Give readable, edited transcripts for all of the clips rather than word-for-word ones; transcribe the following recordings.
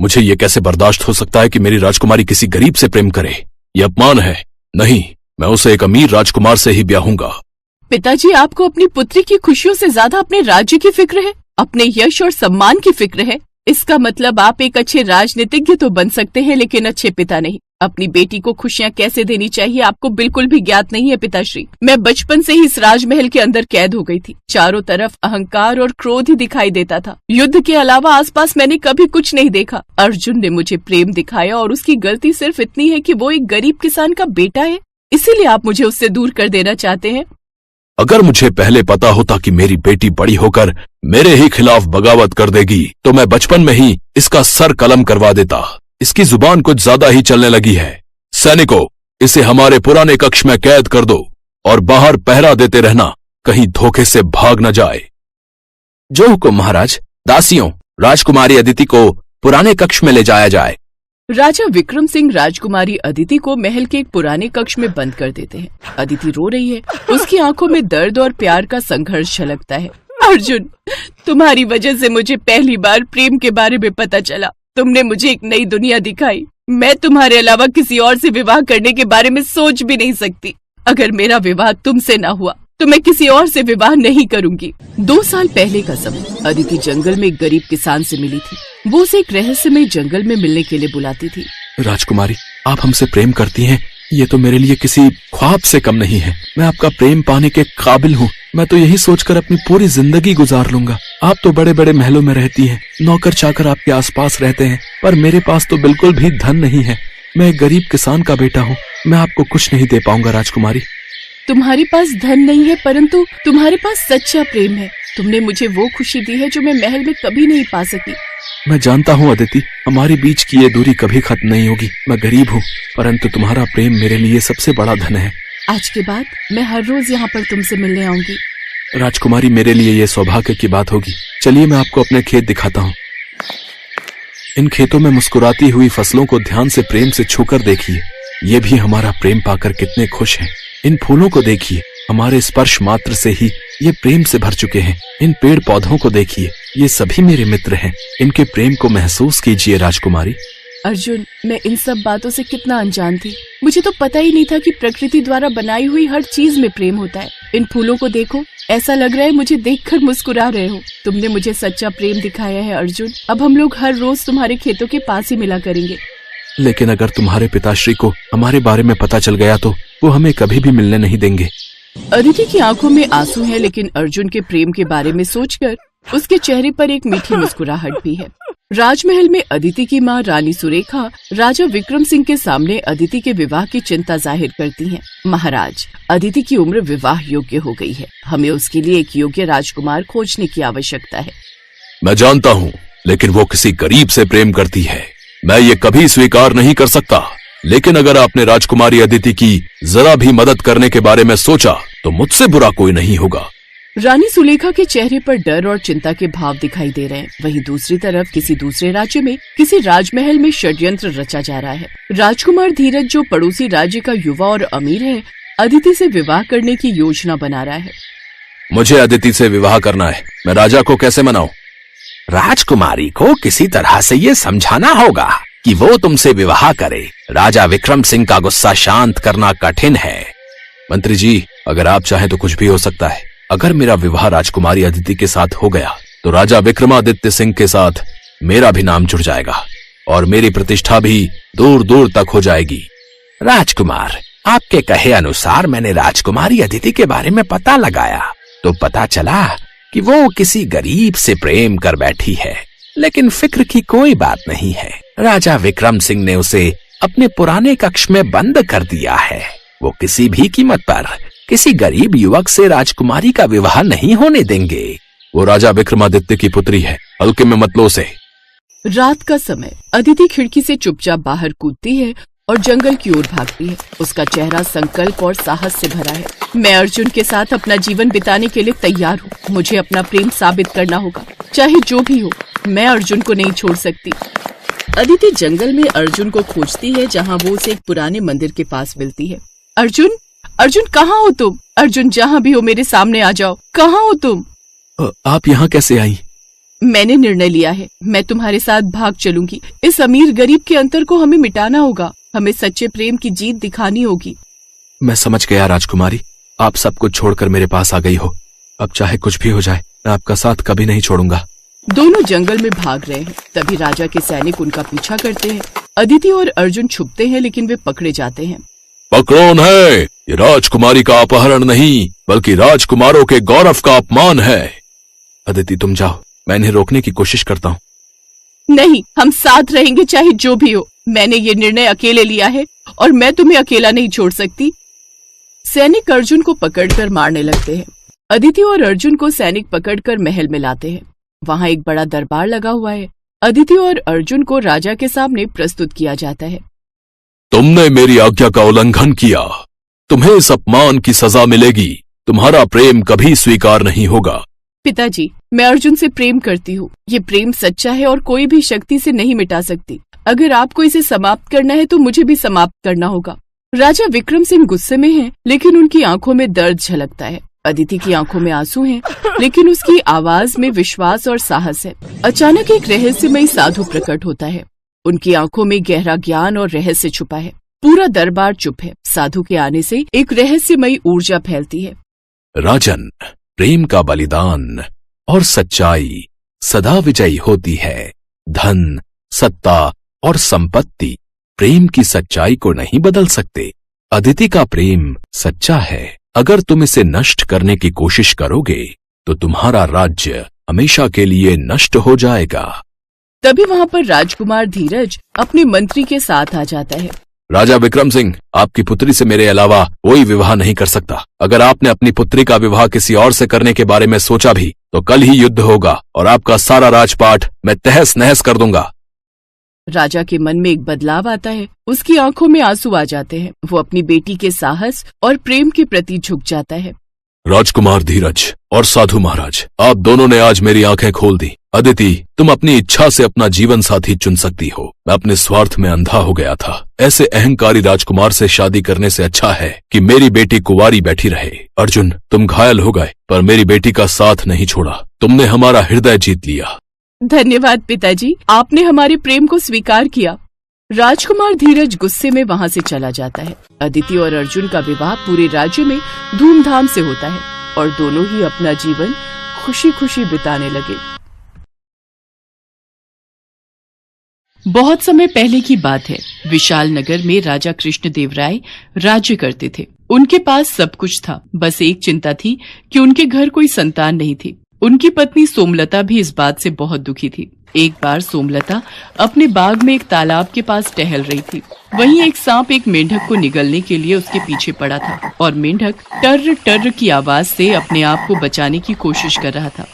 मुझे ये कैसे बर्दाश्त हो सकता है कि मेरी राजकुमारी किसी गरीब से प्रेम करे? ये अपमान है। नहीं, मैं उसे एक अमीर राजकुमार से ही ब्याहूंगा। पिताजी, आपको अपनी पुत्री की खुशियों से ज्यादा अपने राज्य की फिक्र है, अपने यश और सम्मान की फिक्र है। इसका मतलब आप एक अच्छे राजनीतिज्ञ तो बन सकते हैं, लेकिन अच्छे पिता नहीं। अपनी बेटी को खुशियाँ कैसे देनी चाहिए आपको बिल्कुल भी ज्ञात नहीं है पिताश्री। मैं बचपन से ही इस राजमहल के अंदर कैद हो गई थी। चारों तरफ अहंकार और क्रोध ही दिखाई देता था। युद्ध के अलावा आसपास मैंने कभी कुछ नहीं देखा। अर्जुन ने मुझे प्रेम दिखाया और उसकी गलती सिर्फ इतनी है कि वो एक गरीब किसान का बेटा है, इसीलिए आप मुझे उससे दूर कर देना चाहते हैं। अगर मुझे पहले पता होता कि मेरी बेटी बड़ी होकर मेरे ही खिलाफ बगावत कर देगी तो मैं बचपन में ही इसका सर कलम करवा देता। इसकी जुबान कुछ ज्यादा ही चलने लगी है। सैनिकों, इसे हमारे पुराने कक्ष में कैद कर दो और बाहर पहरा देते रहना, कहीं धोखे से भाग न जाए। जो हुकुम महाराज। दासियों, राजकुमारी अदिति को पुराने कक्ष में ले जाया जाए। राजा विक्रम सिंह राजकुमारी अदिति को महल के एक पुराने कक्ष में बंद कर देते हैं। अदिति रो रही है, उसकी आंखों में दर्द और प्यार का संघर्ष झलकता है। अर्जुन, तुम्हारी वजह से मुझे पहली बार प्रेम के बारे में पता चला। तुमने मुझे एक नई दुनिया दिखाई। मैं तुम्हारे अलावा किसी और से विवाह करने के बारे में सोच भी नहीं सकती। अगर मेरा विवाह तुमसे न हुआ तो मैं किसी और से विवाह नहीं करूंगी। 2 साल पहले का समय, अदिति जंगल में एक गरीब किसान से मिली थी। वो उसे एक रहस्यमय जंगल में मिलने के लिए बुलाती थी। राजकुमारी, आप हमसे प्रेम करती हैं, ये तो मेरे लिए किसी ख्वाब से कम नहीं है। मैं आपका प्रेम पाने के काबिल हूँ। मैं तो यही सोचकर अपनी पूरी जिंदगी गुजार लूंगा। आप तो बड़े बड़े महलों में रहती हैं, नौकर चाकर आपके आसपास रहते हैं, पर मेरे पास तो बिल्कुल भी धन नहीं है। मैं एक गरीब किसान का बेटा हूँ, मैं आपको कुछ नहीं दे पाऊंगा राजकुमारी। तुम्हारे पास धन नहीं है, परंतु तुम्हारे पास सच्चा प्रेम है। तुमने मुझे वो खुशी दी है जो मैं महल में कभी नहीं पा सकी। मैं जानता हूँ अदिति, हमारी बीच की ये दूरी कभी खत्म नहीं होगी। मैं गरीब हूँ, परंतु तुम्हारा प्रेम मेरे लिए सबसे बड़ा धन है। आज के बाद मैं हर रोज यहाँ पर तुमसे मिलने आऊंगी। राजकुमारी, मेरे लिए ये सौभाग्य की बात होगी। चलिए मैं आपको अपने खेत दिखाता हूँ। इन खेतों में मुस्कुराती हुई फसलों को ध्यान से प्रेम से छूकर देखिए। ये भी हमारा प्रेम पाकर कितने खुश हैं। इन फूलों को देखिए, हमारे स्पर्श मात्र से ही ये प्रेम से भर चुके हैं। इन पेड़ पौधों को देखिए, ये सभी मेरे मित्र हैं। इनके प्रेम को महसूस कीजिए राजकुमारी। अर्जुन, मैं इन सब बातों से कितना अनजान थी। मुझे तो पता ही नहीं था कि प्रकृति द्वारा बनाई हुई हर चीज में प्रेम होता है। इन फूलों को देखो, ऐसा लग रहा है मुझे देखकर मुस्कुरा रहे हो। तुमने मुझे सच्चा प्रेम दिखाया है अर्जुन। अब हम लोग हर रोज तुम्हारे खेतों के पास ही मिला करेंगे। लेकिन अगर तुम्हारे पिताश्री को हमारे बारे में पता चल गया तो वो हमें कभी भी मिलने नहीं देंगे। अदिति की आंखों में आंसू है, लेकिन अर्जुन के प्रेम के बारे में सोचकर उसके चेहरे पर एक मीठी मुस्कुराहट भी है। राजमहल में अदिति की माँ रानी सुरेखा राजा विक्रम सिंह के सामने अदिति के विवाह की चिंता जाहिर करती हैं। महाराज, अदिति की उम्र विवाह योग्य हो गई है। हमें उसके लिए एक योग्य राजकुमार खोजने की आवश्यकता है। मैं जानता हूँ, लेकिन वो किसी गरीब से प्रेम करती है। मैं ये कभी स्वीकार नहीं कर सकता। लेकिन अगर आपने राजकुमारी अदिति की जरा भी मदद करने के बारे में सोचा तो मुझसे बुरा कोई नहीं होगा। रानी सुलेखा के चेहरे पर डर और चिंता के भाव दिखाई दे रहे हैं। वहीं दूसरी तरफ किसी दूसरे राज्य में किसी राजमहल में षड्यंत्र रचा जा रहा है। राजकुमार धीरज, जो पड़ोसी राज्य का युवा और अमीर है, अदिति से विवाह करने की योजना बना रहा है। मुझे अदिति से विवाह करना है। मैं राजा को कैसे मनाऊं? राजकुमारी को किसी तरह से ये समझाना होगा कि वो तुमसे विवाह करे। राजा विक्रम सिंह का गुस्सा शांत करना कठिन है। मंत्री जी, अगर आप चाहें तो कुछ भी हो सकता है। अगर मेरा विवाह राजकुमारी अदिति के साथ हो गया तो राजा विक्रमादित्य सिंह के साथ मेरा भी नाम जुड़ जाएगा और मेरी प्रतिष्ठा भी दूर दूर तक हो जाएगी। राजकुमार, आपके कहे अनुसार मैंने राजकुमारी अदिति के बारे में पता लगाया तो पता चला कि वो किसी गरीब से प्रेम कर बैठी है। लेकिन फिक्र की कोई बात नहीं है। राजा विक्रम सिंह ने उसे अपने पुराने कक्ष में बंद कर दिया है। वो किसी भी कीमत पर किसी गरीब युवक से राजकुमारी का विवाह नहीं होने देंगे। वो राजा विक्रमादित्य की पुत्री है, हल्के में मत लो उसे। रात का समय, अदिति खिड़की से चुपचाप बाहर कूदती है और जंगल की ओर भागती है। उसका चेहरा संकल्प और साहस से भरा है। मैं अर्जुन के साथ अपना जीवन बिताने के लिए तैयार हूँ। मुझे अपना प्रेम साबित करना होगा, चाहे जो भी हो। मैं अर्जुन को नहीं छोड़ सकती। अदिति जंगल में अर्जुन को खोजती है, जहाँ वो उसे एक पुराने मंदिर के पास मिलती है। अर्जुन, अर्जुन कहाँ हो तुम? अर्जुन, जहाँ भी हो मेरे सामने आ जाओ। कहाँ हो तुम? आप यहाँ कैसे आई? मैंने निर्णय लिया है, मैं तुम्हारे साथ भाग चलूंगी। इस अमीर गरीब के अंतर को हमें मिटाना होगा। हमें सच्चे प्रेम की जीत दिखानी होगी। मैं समझ गया राजकुमारी, आप सब कुछ छोड़कर मेरे पास आ गई हो। अब चाहे कुछ भी हो जाए, मैं आपका साथ कभी नहीं छोड़ूंगा। दोनों जंगल में भाग रहे हैं। तभी राजा के सैनिक उनका पीछा करते हैं। अदिति और अर्जुन छुपते हैं, लेकिन वे पकड़े जाते हैं। कौन है? ये राजकुमारी का अपहरण नहीं, बल्कि राजकुमारों के गौरव का अपमान है। अदिति तुम जाओ, मैं इन्हें रोकने की कोशिश करता हूँ। नहीं, हम साथ रहेंगे चाहे जो भी हो। मैंने ये निर्णय अकेले लिया है और मैं तुम्हें अकेला नहीं छोड़ सकती। सैनिक अर्जुन को पकड़कर मारने लगते हैं। अदिति और अर्जुन को सैनिक पकड़कर महल में लाते हैं। वहाँ एक बड़ा दरबार लगा हुआ है। अदिति और अर्जुन को राजा के सामने प्रस्तुत किया जाता है। तुमने मेरी आज्ञा का उल्लंघन किया, तुम्हें इस अपमान की सजा मिलेगी। तुम्हारा प्रेम कभी स्वीकार नहीं होगा। पिताजी, मैं अर्जुन से प्रेम करती हूँ। ये प्रेम सच्चा है और कोई भी शक्ति से नहीं मिटा सकती। अगर आपको इसे समाप्त करना है तो मुझे भी समाप्त करना होगा। राजा विक्रम सिंह गुस्से में हैं, लेकिन उनकी आंखों में दर्द झलकता है। अदिति की आंखों में आंसू हैं, लेकिन उसकी आवाज में विश्वास और साहस है। अचानक एक रहस्यमयी साधु प्रकट होता है। उनकी आंखों में गहरा ज्ञान और रहस्य छुपा है। पूरा दरबार चुप है। साधु के आने से एक रहस्यमयी ऊर्जा फैलती है। राजन, प्रेम का बलिदान और सच्चाई सदा विजयी होती है। धन, सत्ता और संपत्ति प्रेम की सच्चाई को नहीं बदल सकते। अदिति का प्रेम सच्चा है। अगर तुम इसे नष्ट करने की कोशिश करोगे तो तुम्हारा राज्य हमेशा के लिए नष्ट हो जाएगा। तभी वहाँ पर राजकुमार धीरज अपने मंत्री के साथ आ जाता है। राजा विक्रम सिंह, आपकी पुत्री से मेरे अलावा कोई विवाह नहीं कर सकता। अगर आपने अपनी पुत्री का विवाह किसी और से करने के बारे में सोचा भी तो कल ही युद्ध होगा और आपका सारा राजपाट मैं तहस नहस कर दूंगा। राजा के मन में एक बदलाव आता है। उसकी आंखों में आंसू आ जाते हैं। वो अपनी बेटी के साहस और प्रेम के प्रति झुक जाता है। राजकुमार धीरज और साधु महाराज, आप दोनों ने आज मेरी आंखें खोल दी। अदिति, तुम अपनी इच्छा से अपना जीवन साथी चुन सकती हो। मैं अपने स्वार्थ में अंधा हो गया था। ऐसे अहंकारी राजकुमार से शादी करने से अच्छा है कि मेरी बेटी कुंवारी बैठी रहे। अर्जुन, तुम घायल हो गए पर मेरी बेटी का साथ नहीं छोड़ा। तुमने हमारा हृदय जीत लिया। धन्यवाद पिताजी, आपने हमारे प्रेम को स्वीकार किया। राजकुमार धीरज गुस्से में वहाँ से चला जाता है। अदिति और अर्जुन का विवाह पूरे राज्य में धूमधाम से होता है और दोनों ही अपना जीवन खुशी खुशी बिताने लगे। बहुत समय पहले की बात है। विशाल नगर में राजा कृष्णदेवराय राज्य करते थे। उनके पास सब कुछ था, बस एक चिंता थी कि उनके घर कोई संतान नहीं थी। उनकी पत्नी सोमलता भी इस बात से बहुत दुखी थी। एक बार सोमलता अपने बाग में एक तालाब के पास टहल रही थी। वहीं एक सांप एक मेंढक को निगलने के लिए उसके पीछे पड़ा था और मेंढक टर्र टर्र की आवाज से अपने आप को बचाने की कोशिश कर रहा था।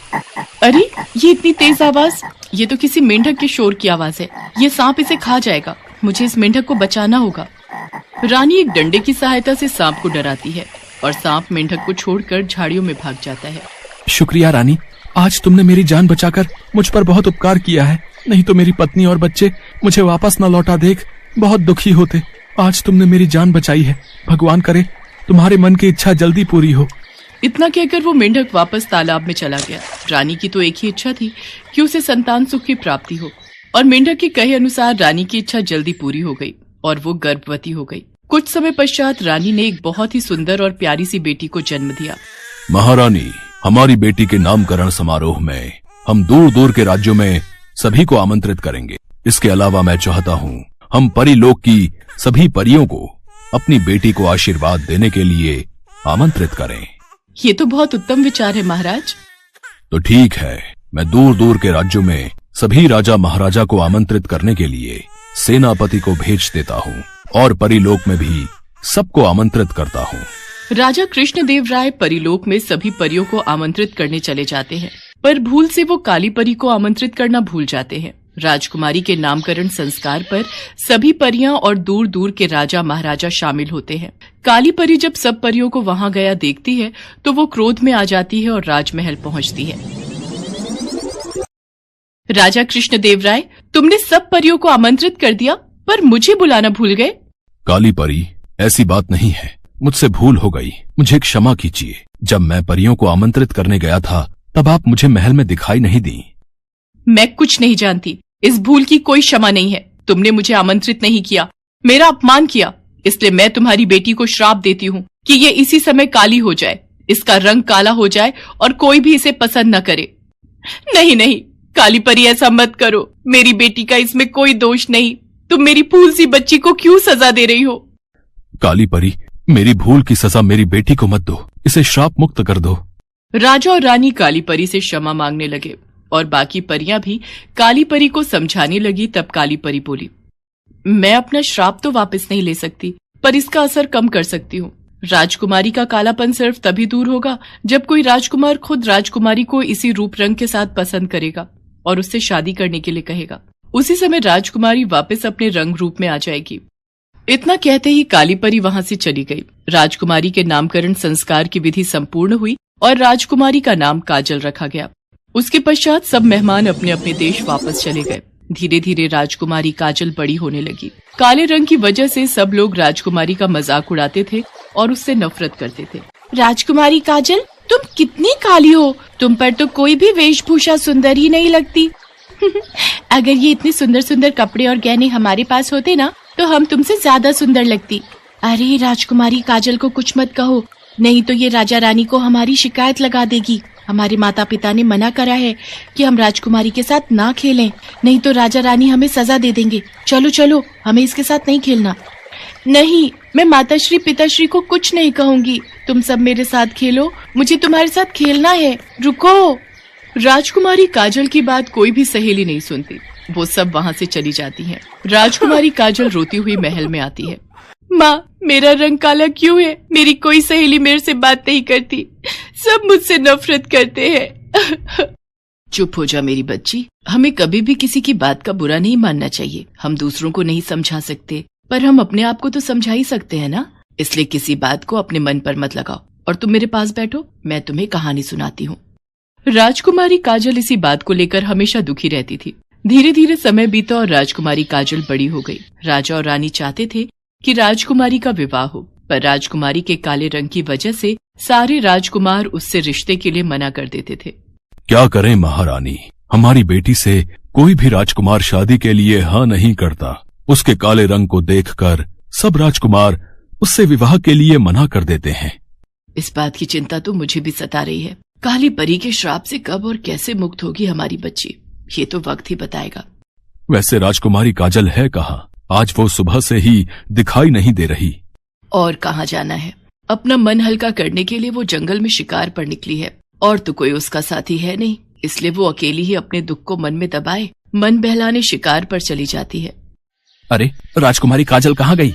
अरे, ये इतनी तेज आवाज! ये तो किसी मेंढक के शोर की आवाज है। ये सांप इसे खा जाएगा। मुझे इस मेंढक को बचाना होगा। रानी एक डंडे की सहायता से सांप को डराती है और सांप मेंढक को छोड़कर झाड़ियों में भाग जाता है। शुक्रिया रानी, आज तुमने मेरी जान बचाकर मुझ पर बहुत उपकार किया है। नहीं तो मेरी पत्नी और बच्चे मुझे वापस न लौटा देख बहुत दुखी होते। आज तुमने मेरी जान बचाई है। भगवान करे तुम्हारे मन की इच्छा जल्दी पूरी हो। इतना कहकर वो मेंढक वापस तालाब में चला गया। रानी की तो एक ही इच्छा थी कि उसे संतान सुख की प्राप्ति हो और मेंढक के कहे अनुसार रानी की इच्छा जल्दी पूरी हो गई और वो गर्भवती हो गई। कुछ समय पश्चात रानी ने एक बहुत ही सुंदर और प्यारी सी बेटी को जन्म दिया। महारानी, हमारी बेटी के नामकरण समारोह में हम दूर दूर के राज्यों में सभी को आमंत्रित करेंगे। इसके अलावा मैं चाहता हूँ हम परीलोक की सभी परियों को अपनी बेटी को आशीर्वाद देने के लिए आमंत्रित करें। ये तो बहुत उत्तम विचार है महाराज। तो ठीक है, मैं दूर दूर के राज्यों में सभी राजा महाराजा को आमंत्रित करने के लिए सेनापति को भेज देता हूँ और परीलोक में भी सबको आमंत्रित करता हूँ। राजा कृष्णदेवराय परीलोक में सभी परियों को आमंत्रित करने चले जाते हैं, पर भूल से वो काली परी को आमंत्रित करना भूल जाते हैं। राजकुमारी के नामकरण संस्कार पर सभी परियां और दूर दूर के राजा महाराजा शामिल होते हैं। काली परी जब सब परियों को वहां गया देखती है तो वो क्रोध में आ जाती है और राजमहल पहुंचती है। राजा कृष्णदेवराय, तुमने सब परियों को आमंत्रित कर दिया पर मुझे बुलाना भूल गए। काली परी, ऐसी बात नहीं है, मुझसे भूल हो गई, मुझे क्षमा कीजिए। जब मैं परियों को आमंत्रित करने गया था तब आप मुझे महल में दिखाई नहीं दी। मैं कुछ नहीं जानती। इस भूल की कोई क्षमा नहीं है। तुमने मुझे आमंत्रित नहीं किया, मेरा अपमान किया, इसलिए मैं तुम्हारी बेटी को श्राप देती हूँ कि ये इसी समय काली हो जाए, इसका रंग काला हो जाए और कोई भी इसे पसंद न करे। नहीं नहीं काली परी, ऐसा मत करो। मेरी बेटी का इसमें कोई दोष नहीं। तुम मेरी फूल सी बच्ची को क्यों सजा दे रही हो? काली परी, मेरी भूल की सजा मेरी बेटी को मत दो, इसे श्राप मुक्त कर दो। राजा और रानी काली परी से क्षमा मांगने लगे और बाकी परियां भी काली परी को समझाने लगी। तब काली परी बोली, मैं अपना श्राप तो वापस नहीं ले सकती, पर इसका असर कम कर सकती हूँ। राजकुमारी का कालापन सिर्फ तभी दूर होगा जब कोई राजकुमार खुद राजकुमारी को इसी रूप रंग के साथ पसंद करेगा और उससे शादी करने के लिए कहेगा। उसी समय राजकुमारी वापस अपने रंग रूप में आ जाएगी। इतना कहते ही काली परी वहां से चली गई। राजकुमारी के नामकरण संस्कार की विधि संपूर्ण हुई और राजकुमारी का नाम काजल रखा गया। उसके पश्चात सब मेहमान अपने अपने देश वापस चले गए। धीरे धीरे राजकुमारी काजल बड़ी होने लगी। काले रंग की वजह से सब लोग राजकुमारी का मजाक उड़ाते थे और उससे नफरत करते थे। राजकुमारी काजल, तुम कितनी काली हो, तुम पर तो कोई भी वेशभूषा सुंदर ही नहीं लगती। अगर ये इतने सुंदर सुंदर कपड़े और गहने हमारे पास होते ना, तो हम तुमसे ज्यादा सुंदर लगती। अरे राजकुमारी काजल को कुछ मत कहो, नहीं तो ये राजा रानी को हमारी शिकायत लगा देगी। हमारे माता पिता ने मना करा है कि हम राजकुमारी के साथ ना खेलें, नहीं तो राजा रानी हमें सजा दे देंगे। चलो चलो, हमें इसके साथ नहीं खेलना। नहीं, मैं माताश्री पिताश्री को कुछ नहीं कहूंगी। तुम सब मेरे साथ खेलो, मुझे तुम्हारे साथ खेलना है। रुको। राजकुमारी काजल की बात कोई भी सहेली नहीं सुनती। वो सब वहाँ से चली जाती हैं। राजकुमारी काजल रोती हुई महल में आती है। माँ, मेरा रंग काला क्यों है? मेरी कोई सहेली मेरे से बात नहीं करती, सब मुझसे नफरत करते हैं। चुप हो जा मेरी बच्ची, हमें कभी भी किसी की बात का बुरा नहीं मानना चाहिए। हम दूसरों को नहीं समझा सकते, पर हम अपने आप को तो समझा ही सकते हैं ना। इसलिए किसी बात को अपने मन पर मत लगाओ और तुम मेरे पास बैठो, मैं तुम्हें कहानी सुनाती हूँ। राजकुमारी काजल इसी बात को लेकर हमेशा दुखी रहती थी। धीरे धीरे समय बीता और राजकुमारी काजल बड़ी हो गई। राजा और रानी चाहते थे कि राजकुमारी का विवाह हो, पर राजकुमारी के काले रंग की वजह से सारे राजकुमार उससे रिश्ते के लिए मना कर देते थे। क्या करें महारानी, हमारी बेटी से कोई भी राजकुमार शादी के लिए हाँ नहीं करता। उसके काले रंग को देखकर सब राजकुमार उससे विवाह के लिए मना कर देते हैं। इस बात की चिंता तो मुझे भी सता रही है। काली परी के श्राप से कब और कैसे मुक्त होगी हमारी बच्ची, ये तो वक्त ही बताएगा। वैसे राजकुमारी काजल है कहाँ? आज वो सुबह से ही दिखाई नहीं दे रही। और कहाँ जाना है, अपना मन हल्का करने के लिए वो जंगल में शिकार पर निकली है और तो कोई उसका साथी है नहीं, इसलिए वो अकेली ही अपने दुख को मन में दबाए मन बहलाने शिकार पर चली जाती है। अरे राजकुमारी काजल कहाँ गई?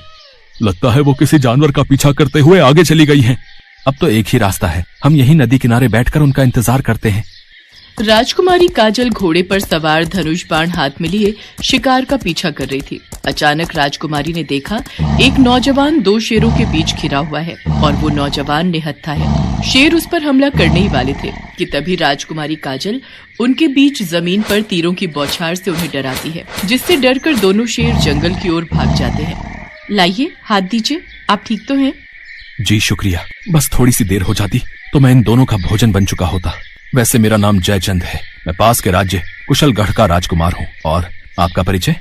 लगता है वो किसी जानवर का पीछा करते हुए आगे चली गई है। अब तो एक ही रास्ता है, हम यहीं नदी किनारे बैठकर उनका इंतजार करते हैं। राजकुमारी काजल घोड़े पर सवार धनुष बाण हाथ में लिए शिकार का पीछा कर रही थी। अचानक राजकुमारी ने देखा एक नौजवान दो शेरों के बीच घिरा हुआ है और वो नौजवान निहत्था है। शेर उस पर हमला करने ही वाले थे कि तभी राजकुमारी काजल उनके बीच जमीन पर तीरों की बौछार से उन्हें डराती है, जिससे डरकर दोनों शेर जंगल की ओर भाग जाते हैं। लाइए हाथ दीजिए, आप ठीक तो हैं? जी शुक्रिया, बस थोड़ी सी देर हो जाती तो मैं इन दोनों का भोजन बन चुका होता। वैसे मेरा नाम जयचंद है, मैं पास के राज्य कुशलगढ़ का राजकुमार हूँ। और आपका परिचय?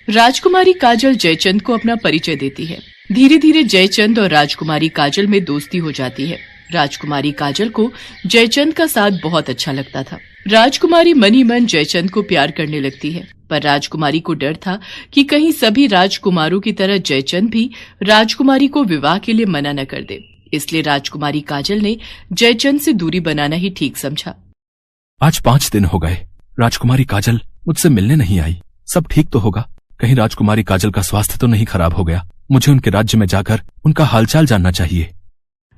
राजकुमारी काजल जयचंद को अपना परिचय देती है। धीरे धीरे जयचंद और राजकुमारी काजल में दोस्ती हो जाती है। राजकुमारी काजल को जयचंद का साथ बहुत अच्छा लगता था। राजकुमारी मन ही मन जयचंद को प्यार करने लगती है, पर राजकुमारी को डर था कि कहीं सभी राजकुमारों की तरह जयचंद भी राजकुमारी को विवाह के लिए मना न कर दे। इसलिए राजकुमारी काजल ने जयचंद से दूरी बनाना ही ठीक समझा। आज 5 दिन हो गए, राजकुमारी काजल मुझसे मिलने नहीं आई। सब ठीक तो होगा? कहीं राजकुमारी काजल का स्वास्थ्य तो नहीं खराब हो गया? मुझे उनके राज्य में जाकर उनका हालचाल जानना चाहिए।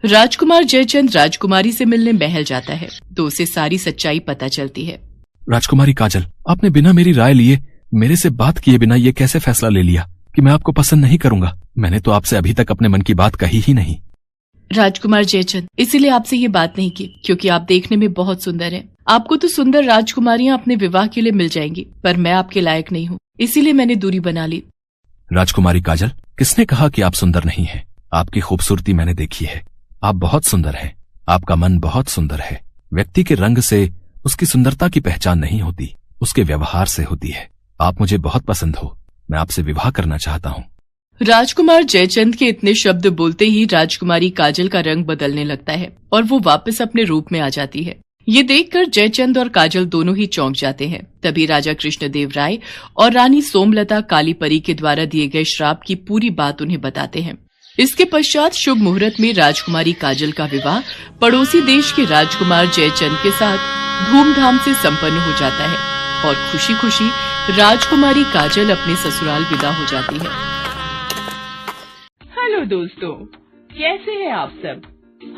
राजकुमार जयचंद राजकुमारी से मिलने महल जाता है तो उसे सारी सच्चाई पता चलती है। राजकुमारी काजल, आपने बिना मेरी राय लिए, मेरे से बात किए बिना ये कैसे फैसला ले लिया कि मैं आपको पसंद नहीं करूंगा? मैंने तो आपसे अभी तक अपने मन की बात कही ही नहीं। राजकुमार जयचंद, इसीलिए आपसे ये बात नहीं की क्योंकि आप देखने में बहुत सुंदर हैं। आपको तो सुंदर राजकुमारियां अपने विवाह के लिए मिल जाएंगी, पर मैं आपके लायक नहीं हूँ, इसीलिए मैंने दूरी बना ली। राजकुमारी काजल, किसने कहा कि आप सुंदर नहीं हैं? आपकी खूबसूरती मैंने देखी है, आप बहुत सुंदर हैं। आपका मन बहुत सुंदर है। व्यक्ति के रंग से उसकी सुंदरता की पहचान नहीं होती। उसके व्यवहार से होती है। आप मुझे बहुत पसंद हो, मैं आपसे विवाह करना चाहता हूँ। राजकुमार जयचंद के इतने शब्द बोलते ही राजकुमारी काजल का रंग बदलने लगता है और वो वापस अपने रूप में आ जाती है। ये देखकर जयचंद और काजल दोनों ही चौंक जाते हैं। तभी राजा कृष्णदेव राय और रानी सोमलता काली परी के द्वारा दिए गए श्राप की पूरी बात उन्हें बताते हैं। इसके पश्चात शुभ मुहूर्त में राजकुमारी काजल का विवाह पड़ोसी देश के राजकुमार जयचंद के साथ धूमधाम से संपन्न हो जाता है और खुशी खुशी राजकुमारी काजल अपने ससुराल विदा हो जाती है। हेलो दोस्तों, कैसे हैं आप सब?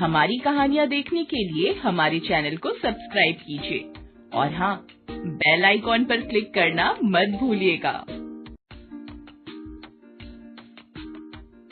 हमारी कहानियाँ देखने के लिए हमारे चैनल को सब्सक्राइब कीजिए और हाँ, बेल आइकॉन पर क्लिक करना मत भूलिएगा।